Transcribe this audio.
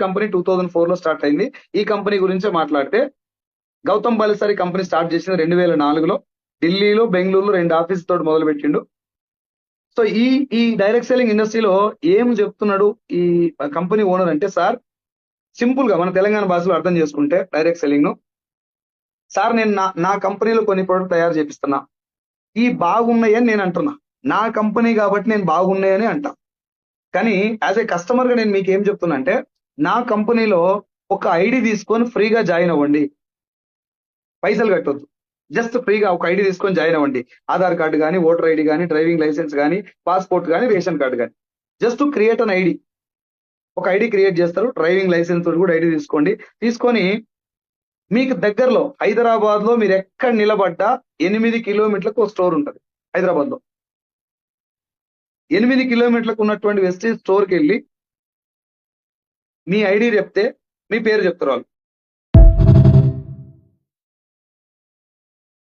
Company 2004 లో start అయింది. ఈ కంపెనీ గురించే మాట్లాడితే గౌతమ్ బాలిసారి కంపెనీ స్టార్ట్ చేసింది 2004లో ఢిల్లీలో, బెంగళూరులో 2 ఆఫీస్ తోటి మొదలు పెట్టిండు. సో ఈ డైరెక్ట్ సెల్లింగ్ ఇండస్ట్రీలో ఏం చెప్తున్నాడు ఈ కంపెనీ ఓనర్ అంటే, సార్ సింపుల్ గా మన తెలంగాణ భాషలో అర్థం చేసుకుంటే డైరెక్ట్ సెల్లింగ్ ను, సార్ నేను నా కంపెనీలో కొన్ని ప్రోడక్ట్ తయారు చేపిస్తున్నా, ఈ బాగున్నాయని నేను అంటున్నా, నా కంపెనీ కాబట్టి నేను బాగున్నాయని అంటా. కానీ యాజ్ ఏ కస్టమర్ గా నేను మీకు ఏం చెప్తున్నా అంటే, నా కంపెనీలో ఒక ఐడి తీసుకొని ఫ్రీగా జాయిన్ అవ్వండి, పైసలు కట్టొద్దు, జస్ట్ ఫ్రీగా ఒక ఐడి తీసుకొని జాయిన్ అవ్వండి. ఆధార్ కార్డు కానీ, ఓటర్ ఐడి కానీ, డ్రైవింగ్ లైసెన్స్ కానీ, పాస్పోర్ట్ కానీ, రేషన్ కార్డు కానీ, జస్ట్ క్రియేట్ అన్ ఐడి. ఒక ఐడి క్రియేట్ చేస్తారు, డ్రైవింగ్ లైసెన్స్ తోటి కూడా ఐడి తీసుకోండి. తీసుకొని మీకు దగ్గరలో హైదరాబాద్ లో మీరు ఎక్కడ నిలబడ్డా 8 కిలోమీటర్లకు ఒక స్టోర్ ఉంటుంది హైదరాబాద్ లో. 8 కిలోమీటర్లకు ఉన్నటువంటి వెస్టేజ్ స్టోర్కి వెళ్ళి మీ ఐడి చెప్తే మీ పేరు చెప్తారు వాళ్ళు.